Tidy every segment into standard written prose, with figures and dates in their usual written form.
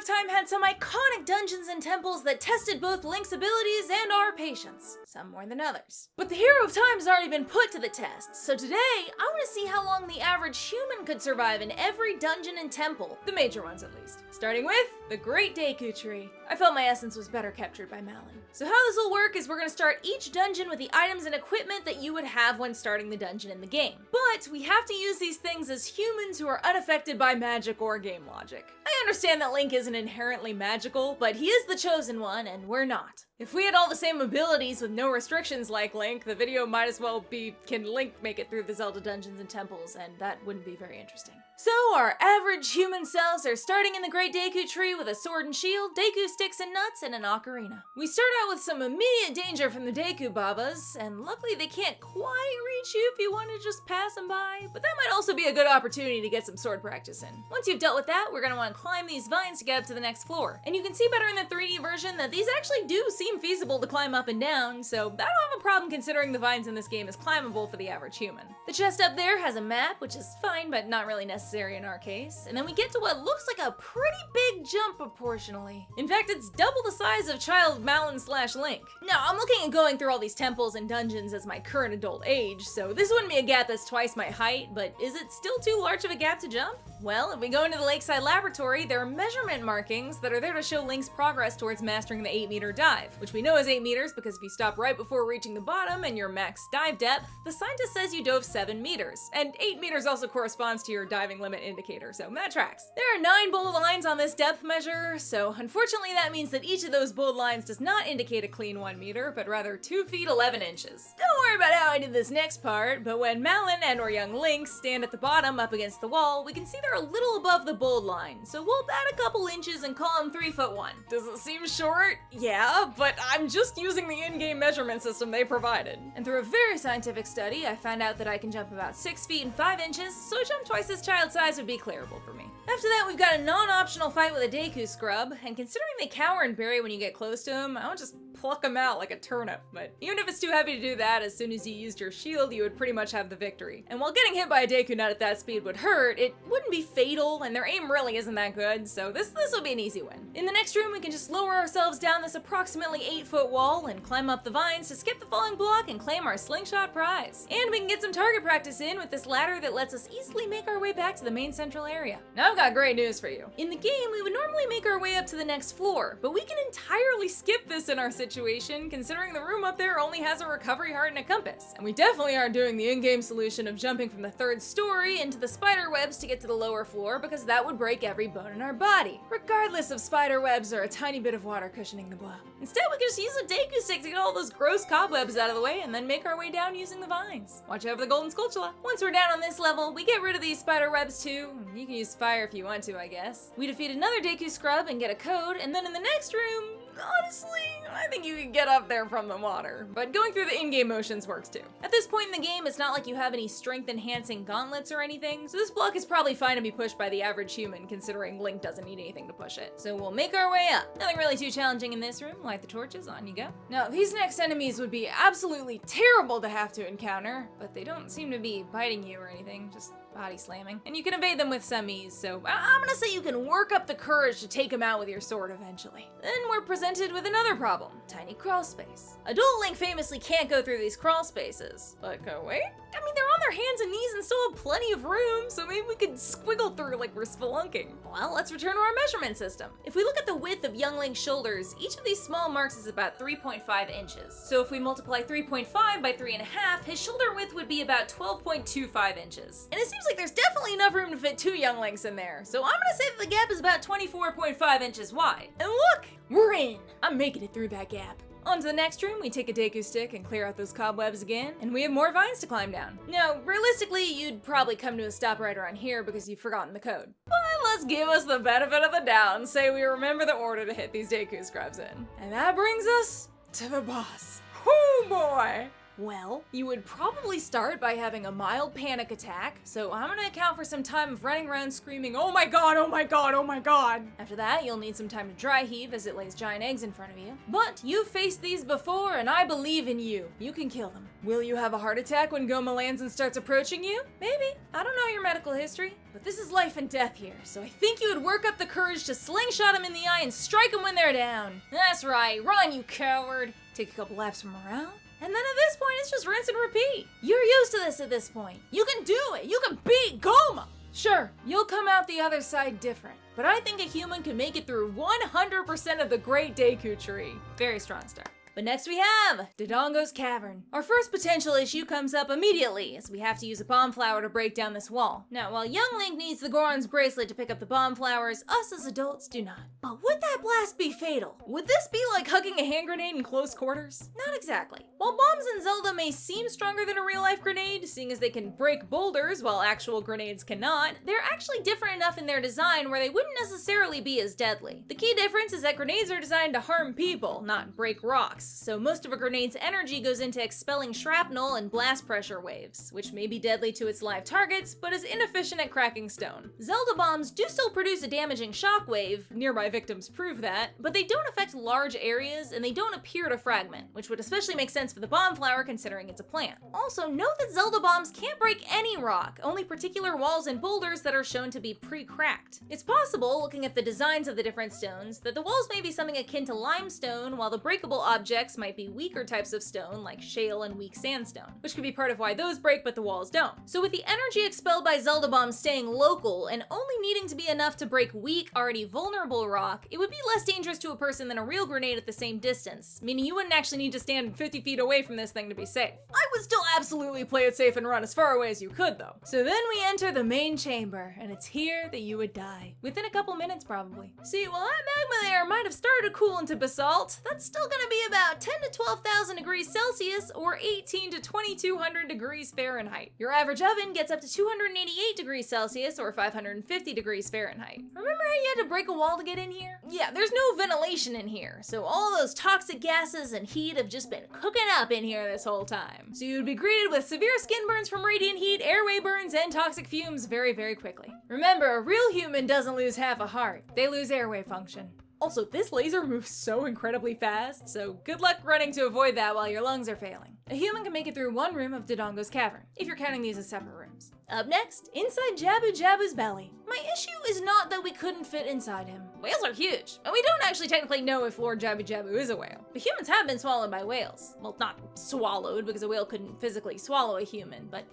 Time had some iconic dungeons and temples that tested both Link's abilities and our patience, some more than others. But the Hero of Time has already been put to the test, so today I want to see how long the average human could survive in every dungeon and temple, the major ones at least. Starting with the Great Deku Tree. I felt my essence was better captured by Malon. So how this will work is we're going to start each dungeon with the items and equipment that you would have when starting the dungeon in the game. But we have to use these things as humans who are unaffected by magic or game logic. I understand that Link isn't inherently magical, but he is the chosen one, and we're not. If we had all the same abilities with no restrictions like Link, the video might as well be, can Link make it through the Zelda dungeons and temples, and that wouldn't be very interesting. So our average human selves are starting in the Great Deku Tree with a sword and shield, Deku sticks and nuts, and an ocarina. We start out with some immediate danger from the Deku Babas, and luckily they can't quite reach you if you want to just pass them by, but that might also be a good opportunity to get some sword practice in. Once you've dealt with that, we're going to want to climb these vines to get up to the next floor. And you can see better in the 3D version that these actually do seem feasible to climb up and down, so I don't have a problem considering the vines in this game is climbable for the average human. The chest up there has a map, which is fine, but not really necessary in our case. And then we get to what looks like a pretty big jump proportionally. In fact, it's double the size of child Malon/Link. Now, I'm looking at going through all these temples and dungeons as my current adult age, so this wouldn't be a gap that's twice my height, but is it still too large of a gap to jump? Well, if we go into the Lakeside Laboratory, there are measurement markings that are there to show Link's progress towards mastering the 8-meter dive, which we know is 8 meters because if you stop right before reaching the bottom and your max dive depth, the scientist says you dove 7 meters. And 8 meters also corresponds to your diving limit indicator, so that tracks. There are 9 bold lines on this depth measure, so unfortunately that means that each of those bold lines does not indicate a clean 1 meter, but rather 2 feet 11 inches. Don't worry about how I did this next part, but when Malon and or young Link stand at the bottom up against the wall, we can see they're a little above the bold line, so we'll add a couple inches and call them 3'1". Does it seem short? Yeah, but I'm just using the in-game measurement system they provided. And through a very scientific study, I found out that I can jump about 6 feet and 5 inches, so a jump twice this child's size would be clearable for me. After that, we've got a non-optional fight with a Deku scrub, and considering they cower and bury when you get close to him, I would just pluck him out like a turnip, but even if it's too heavy to do that, as soon as you used your shield, you would pretty much have the victory. And while getting hit by a Deku nut at that speed would hurt, it wouldn't be fatal, and their aim really isn't that good, so this will be an easy win. In the next room, we can just lower ourselves down this approximately 8-foot wall and climb up the vines to skip the falling block and claim our slingshot prize. And we can get some target practice in with this ladder that lets us easily make our way back to the main central area. Now I've got great news for you. In the game, we would normally make our way up to the next floor, but we can entirely skip this in our situation, considering the room up there only has a recovery heart and a compass. And we definitely aren't doing the in-game solution of jumping from the 3rd story into the spider webs to get to the lower floor, because that would break every bone in our body, regardless of spider webs or a tiny bit of water cushioning the blow. Instead, we can just use a Deku stick to get all those gross cobwebs out of the way and then make our way down using the vines. Watch out for the golden Skulltula. Once we're down on this level, we get rid of these spider webs too. You can use fire if you want to, I guess. We defeat another Deku scrub and get a code, and then in the next room, honestly, I think you can get up there from the water, but going through the in-game motions works too. At this point in the game, it's not like you have any strength-enhancing gauntlets or anything, so this block is probably fine to be pushed by the average human, considering Link doesn't need anything to push it. So we'll make our way up. Nothing really too challenging in this room. Light the torches, on you go. Now, these next enemies would be absolutely terrible to have to encounter, but they don't seem to be biting you or anything, just body slamming. And you can evade them with some ease, so I'm gonna say you can work up the courage to take them out with your sword eventually. Then we're presented with another problem, tiny crawl space. Adult Link famously can't go through these crawl spaces. But wait? I mean, they're on their hands and knees and still have plenty of room, so maybe we could squiggle through like we're spelunking. Well, let's return to our measurement system. If we look at the width of young Link's shoulders, each of these small marks is about 3.5 inches. So if we multiply 3.5 by 3.5, his shoulder width would be about 12.25 inches. And it seems like there's definitely enough room to fit 2 young Links in there, so I'm gonna say that the gap is about 24.5 inches wide. And look, we're in! I'm making it through that gap. On to the next room, we take a Deku stick and clear out those cobwebs again, and we have more vines to climb down. Now, realistically, you'd probably come to a stop right around here because you've forgotten the code. But let's give us the benefit of the doubt and say we remember the order to hit these Deku scrubs in. And that brings us to the boss. Oh boy! Well, you would probably start by having a mild panic attack, so I'm gonna account for some time of running around screaming, "Oh my god, oh my god, oh my god!" After that, you'll need some time to dry heave as it lays giant eggs in front of you. But you've faced these before, and I believe in you. You can kill them. Will you have a heart attack when Goma lands and starts approaching you? Maybe. I don't know your medical history, but this is life and death here, so I think you would work up the courage to slingshot them in the eye and strike them when they're down. That's right, run, you coward. Take a couple laps from around, and then at this point, it's just rinse and repeat. You're used to this at this point. You can do it. You can beat Goma. Sure, you'll come out the other side different, but I think a human can make it through 100% of the Great Deku Tree. Very strong start. But next we have Dodongo's Cavern. Our first potential issue comes up immediately, as we have to use a bomb flower to break down this wall. Now, while young Link needs the Goron's bracelet to pick up the bomb flowers, us as adults do not. But would that blast be fatal? Would this be like hugging a hand grenade in close quarters? Not exactly. While bombs in Zelda may seem stronger than a real-life grenade, seeing as they can break boulders while actual grenades cannot, they're actually different enough in their design where they wouldn't necessarily be as deadly. The key difference is that grenades are designed to harm people, not break rocks. So most of a grenade's energy goes into expelling shrapnel and blast pressure waves, which may be deadly to its live targets, but is inefficient at cracking stone. Zelda bombs do still produce a damaging shockwave, nearby victims prove that, but they don't affect large areas and they don't appear to fragment, which would especially make sense for the bomb flower considering it's a plant. Also, note that Zelda bombs can't break any rock, only particular walls and boulders that are shown to be pre-cracked. It's possible, looking at the designs of the different stones, that the walls may be something akin to limestone, while the breakable objects might be weaker types of stone like shale and weak sandstone, which could be part of why those break but the walls don't. So with the energy expelled by Zelda bombs staying local and only needing to be enough to break weak, already vulnerable rock, it would be less dangerous to a person than a real grenade at the same distance, meaning you wouldn't actually need to stand 50 feet away from this thing to be safe. I would still absolutely play it safe and run as far away as you could though. So then we enter the main chamber, and it's here that you would die. Within a couple minutes probably. See, while that magma there might have started to cool into basalt, that's still gonna be about 10 to 12,000 degrees Celsius or 18 to 2200 degrees Fahrenheit. Your average oven gets up to 288 degrees Celsius or 550 degrees Fahrenheit. Remember how you had to break a wall to get in here? Yeah, there's no ventilation in here, so all those toxic gases and heat have just been cooking up in here this whole time. So you'd be greeted with severe skin burns from radiant heat, airway burns, and toxic fumes very, very quickly. Remember, a real human doesn't lose half a heart. They lose airway function. Also, this laser moves so incredibly fast, so good luck running to avoid that while your lungs are failing. A human can make it through one room of Dodongo's Cavern, if you're counting these as separate rooms. Up next, inside Jabu-Jabu's belly. My issue is not that we couldn't fit inside him. Whales are huge, and we don't actually technically know if Lord Jabu-Jabu is a whale. But humans have been swallowed by whales. Well, not swallowed, because a whale couldn't physically swallow a human, but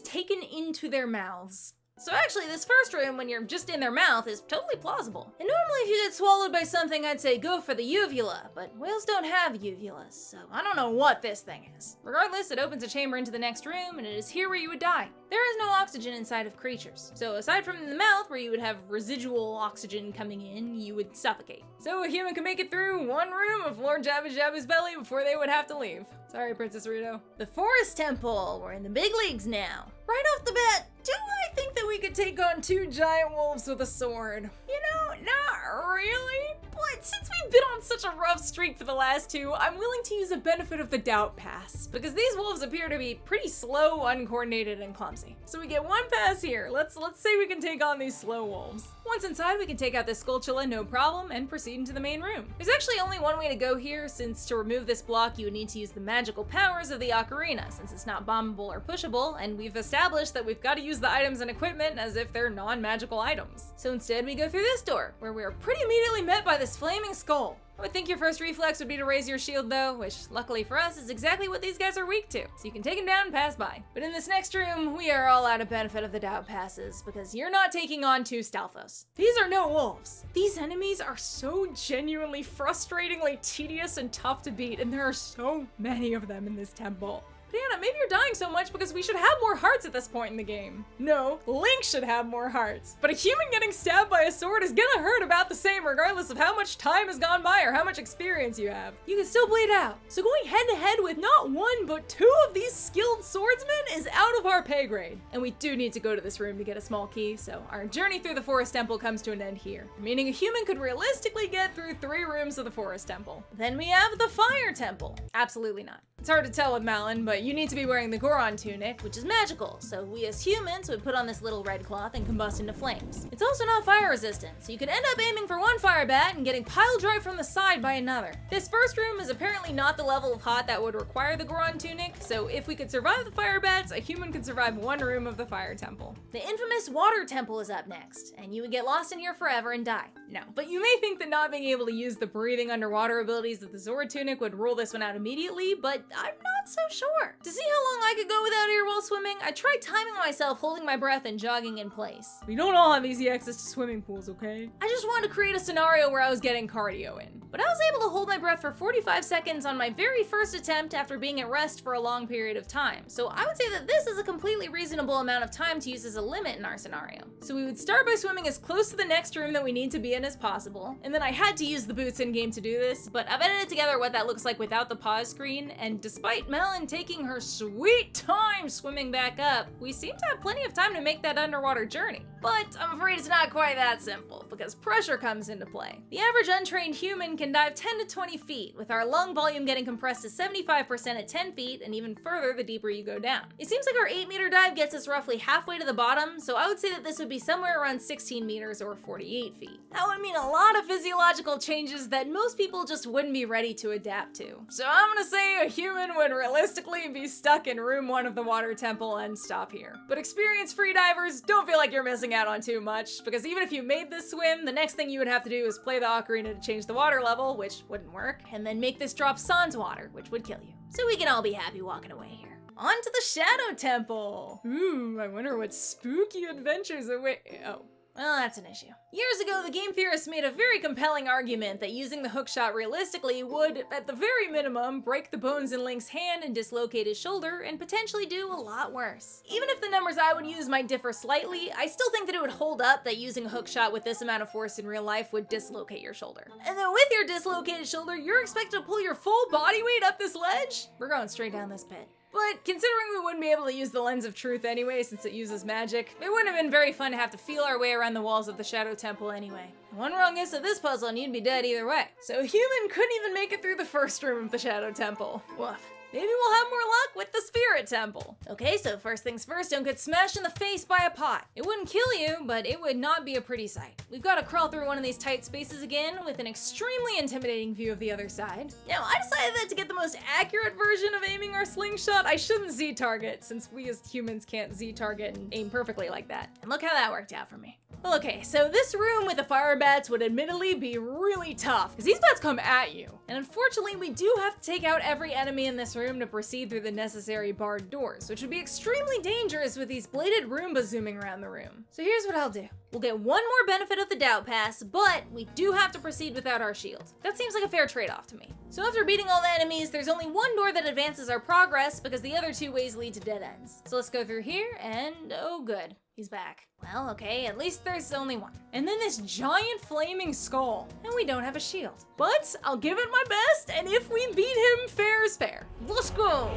taken into their mouths. So actually, this first room, when you're just in their mouth, is totally plausible. And normally if you get swallowed by something, I'd say go for the uvula, but whales don't have uvulas, so I don't know what this thing is. Regardless, it opens a chamber into the next room, and it is here where you would die. There is no oxygen inside of creatures, so aside from the mouth, where you would have residual oxygen coming in, you would suffocate. So a human can make it through one room of Lord Jabu-Jabu's belly before they would have to leave. Sorry, Princess Ruto. The Forest Temple, we're in the big leagues now. Right off the bat, do I think that we could take on 2 giant wolves with a sword? You know, not really. But since we've been on such a rough streak for the last 2, I'm willing to use the benefit of the doubt pass, because these wolves appear to be pretty slow, uncoordinated, and clumsy. So we get 1 pass here. Let's say we can take on these slow wolves. Once inside, we can take out this Skulltula no problem and proceed into the main room. There's actually only one way to go here, since to remove this block you would need to use the magical powers of the Ocarina, since it's not bombable or pushable, and we've established that we've got to use the items and equipment as if they're non-magical items. So instead we go through this door, where we are pretty immediately met by this flaming skull. I would think your first reflex would be to raise your shield though, which luckily for us is exactly what these guys are weak to, so you can take them down and pass by. But in this next room, we are all out of benefit of the doubt passes, because you're not taking on 2 Stalfos. These are no wolves. These enemies are so genuinely frustratingly tedious and tough to beat, and there are so many of them in this temple. Banana, maybe you're dying so much because we should have more hearts at this point in the game. No, Link should have more hearts. But a human getting stabbed by a sword is gonna hurt about the same regardless of how much time has gone by or how much experience you have. You can still bleed out. So going head to head with not 1, but 2 of these skilled swordsmen is out of our pay grade. And we do need to go to this room to get a small key, so our journey through the Forest Temple comes to an end here, meaning a human could realistically get through 3 rooms of the Forest Temple. Then we have the Fire Temple. Absolutely not. It's hard to tell with Malon, but you need to be wearing the Goron tunic, which is magical, so we as humans would put on this little red cloth and combust into flames. It's also not fire resistant, so you could end up aiming for one fire bat and getting pile drive from the side by another. This first room is apparently not the level of hot that would require the Goron tunic, so if we could survive the fire bats, a human could survive one room of the fire temple. The infamous water temple is up next, and you would get lost in here forever and die. No, but you may think that not being able to use the breathing underwater abilities of the Zord tunic would rule this one out immediately, but I'm not so sure. To see how long I could go without air while swimming, I tried timing myself holding my breath and jogging in place. We don't all have easy access to swimming pools, okay? I just wanted to create a scenario where I was getting cardio in. But I was able to hold my breath for 45 seconds on my very first attempt after being at rest for a long period of time. So I would say that this is a completely reasonable amount of time to use as a limit in our scenario. So we would start by swimming as close to the next room that we need to be in as possible. And then I had to use the boots in game to do this, but I've edited together what that looks like without the pause screen, and despite Malon taking her sweet time swimming back up, we seem to have plenty of time to make that underwater journey. But I'm afraid it's not quite that simple, because pressure comes into play. The average untrained human can dive 10 to 20 feet, with our lung volume getting compressed to 75% at 10 feet, and even further the deeper you go down. It seems like our 8-meter dive gets us roughly halfway to the bottom, so I would say that this would be somewhere around 16 meters or 48 feet. That would mean a lot of physiological changes that most people just wouldn't be ready to adapt to. So I'm gonna say a human would realistically be stuck in room 1 of the water temple and stop here. But experienced freedivers, don't feel like you're missing out on too much, because even if you made this swim, the next thing you would have to do is play the ocarina to change the water level, which wouldn't work, and then make this drop sans water, which would kill you. So we can all be happy walking away here. On to the Shadow Temple! Ooh, I wonder what spooky adventures await. Oh. Well, that's an issue. Years ago, the game theorists made a very compelling argument that using the hookshot realistically would, at the very minimum, break the bones in Link's hand and dislocate his shoulder, and potentially do a lot worse. Even if the numbers I would use might differ slightly, I still think that it would hold up that using a hookshot with this amount of force in real life would dislocate your shoulder. And then with your dislocated shoulder, you're expected to pull your full body weight up this ledge? We're going straight down this pit. But considering we wouldn't be able to use the Lens of Truth anyway since it uses magic, it wouldn't have been very fun to have to feel our way around the walls of the Shadow Temple anyway. One wrong guess at this puzzle and you'd be dead either way. So a human couldn't even make it through the first room of the Shadow Temple. Woof. Maybe we'll have more luck with the Spirit Temple. Okay, so first things first, don't get smashed in the face by a pot. It wouldn't kill you, but it would not be a pretty sight. We've got to crawl through one of these tight spaces again with an extremely intimidating view of the other side. Now, I decided that to get the most accurate version of aiming our slingshot, I shouldn't Z-target, since we as humans can't Z-target and aim perfectly like that. And look how that worked out for me. Well, okay, so this room with the fire bats would admittedly be really tough, because these bats come at you. And unfortunately, we do have to take out every enemy in this room to proceed through the necessary barred doors, which would be extremely dangerous with these bladed Roombas zooming around the room. So here's what I'll do. We'll get one more benefit of the doubt pass, but we do have to proceed without our shield. That seems like a fair trade-off to me. So after beating all the enemies, there's only one door that advances our progress because the other two ways lead to dead ends. So let's go through here and oh good, he's back. Well, okay, at least there's only one. And then this giant flaming skull. And we don't have a shield. But I'll give it my best, and if we beat him, fair is fair. Let's go!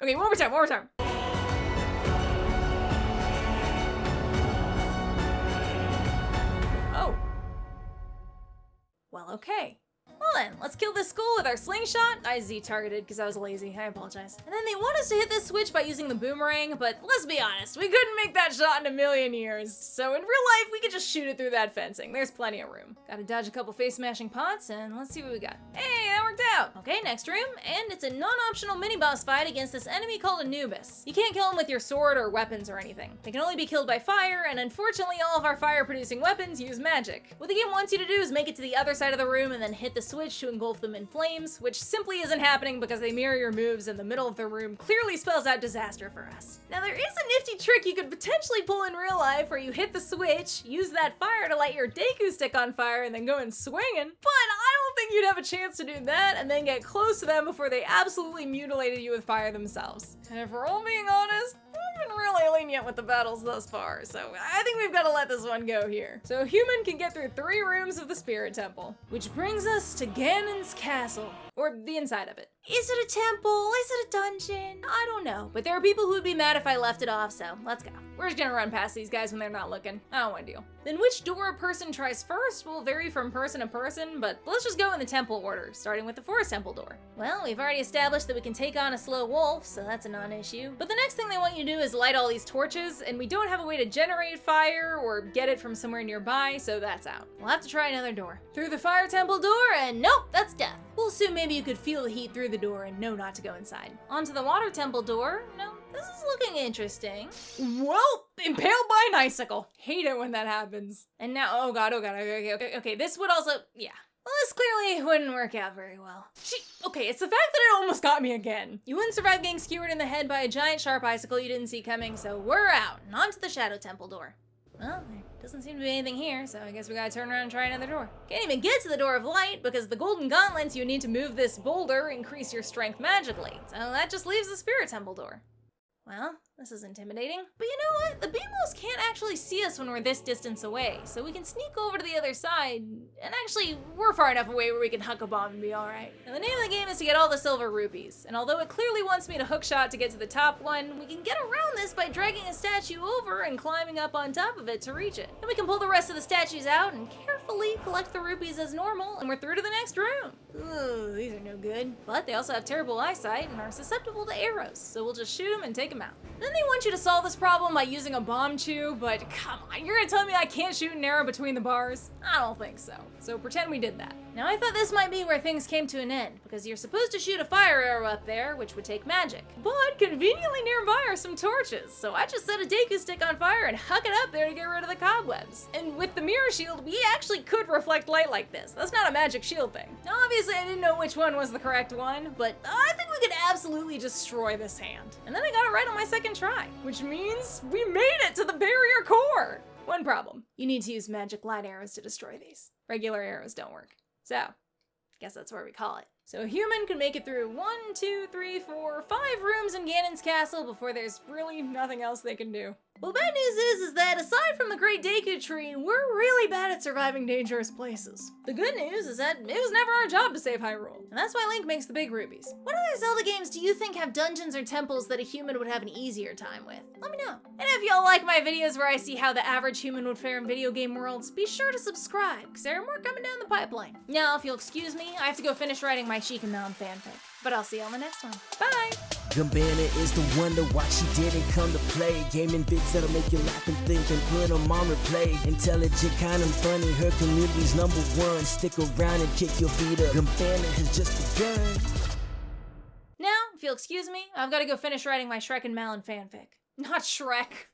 Okay, one more time. Oh. Well, okay. Well then, let's kill this skull with our slingshot. I Z-targeted because I was lazy, I apologize. And then they want us to hit this switch by using the boomerang, but let's be honest, we couldn't make that shot in a million years. So in real life, we could just shoot it through that fencing. There's plenty of room. Gotta dodge a couple face-smashing pots, and let's see what we got. Hey, that worked out. Okay, next room, and it's a non-optional mini-boss fight against this enemy called Anubis. You can't kill him with your sword or weapons or anything. They can only be killed by fire, and unfortunately all of our fire-producing weapons use magic. What the game wants you to do is make it to the other side of the room and then hit the switch to engulf them in flames, which simply isn't happening because they mirror your moves and the middle of the room clearly spells out disaster for us. Now there is a nifty trick you could potentially pull in real life where you hit the switch, use that fire to light your Deku stick on fire and then go in swinging, but I don't think you'd have a chance to do that and then get close to them before they absolutely mutilated you with fire themselves. And if we're all being honest, I've been really lenient with the battles thus far, so I think we've got to let this one go here. So a human can get through 3 rooms of the Spirit Temple, which brings us to Ganon's castle. or the inside of it. Is it a temple? Is it a dungeon? I don't know, but there are people who would be mad if I left it off, so let's go. We're just gonna run past these guys when they're not looking. I don't want to deal. Then which door a person tries first will vary from person to person, but let's just go in the temple order, starting with the forest temple door. Well, we've already established that we can take on a slow wolf, so that's a non-issue. But the next thing they want you to do is light all these torches, and we don't have a way to generate fire or get it from somewhere nearby, so that's out. We'll have to try another door. Through the fire temple door, and nope, that's death. We'll assume maybe you could feel the heat through the door and know not to go inside. Onto the water temple door. No, this is looking interesting. Well, impaled by an icicle. Hate it when that happens. And now, oh god, okay, this would also, yeah. Well, this clearly wouldn't work out very well. Okay, it's the fact that it almost got me again. You wouldn't survive getting skewered in the head by a giant sharp icicle you didn't see coming, so we're out and onto the shadow temple door. Well, there doesn't seem to be anything here, so I guess we gotta turn around and try another door. Can't even get to the door of light because the golden gauntlets you need to move this boulder increase your strength magically. So that just leaves the spirit temple door. Well, this is intimidating. But you know what? The Beamos can't actually see us when we're this distance away, so we can sneak over to the other side, and actually, we're far enough away where we can huck a bomb and be alright. Now, the name of the game is to get all the silver rupees, and although it clearly wants me to hookshot to get to the top one, we can get around this by dragging a statue over and climbing up on top of it to reach it. Then we can pull the rest of the statues out and carefully collect the rupees as normal, and we're through to the next room. Ooh, these are no good. But they also have terrible eyesight and are susceptible to arrows, so we'll just shoot them and take them out. Then they want you to solve this problem by using a bomb chew, but come on, you're gonna tell me I can't shoot an arrow between the bars? I don't think so. So pretend we did that. Now I thought this might be where things came to an end, because you're supposed to shoot a fire arrow up there, which would take magic. But conveniently nearby are some torches, so I just set a Deku stick on fire and huck it up there to get rid of the cobwebs. And with the mirror shield, we actually could reflect light like this. That's not a magic shield thing. Now obviously I didn't know which one was the correct one, but I think we could absolutely destroy this hand. And then I got it right on my second try, which means we made it to the barrier core. One problem, you need to use magic light arrows to destroy these. Regular arrows don't work. So, guess that's where we call it. So a human can make it through 1, 2, 3, 4, 5 rooms in Ganon's castle before there's really nothing else they can do. Well, bad news is that aside from the Great Deku Tree, we're really bad at surviving dangerous places. The good news is that it was never our job to save Hyrule, and that's why Link makes the big rubies. What other Zelda games do you think have dungeons or temples that a human would have an easier time with? Let me know. And if y'all like my videos where I see how the average human would fare in video game worlds, be sure to subscribe, because there are more coming down the pipeline. Now, if you'll excuse me, I have to go finish writing my Malon fanfic. But I'll see you on the next one. Bye! Goombanna is the wonder why she didn't come to play. Gaming vids that'll make you laugh and think and put them on replay. Intelligent, kind and funny, her community's #1. Stick around and kick your feet up. Goombanna has just begun. Now, if you'll excuse me, I've got to go finish writing my Shrek and Malon fanfic. Not Shrek.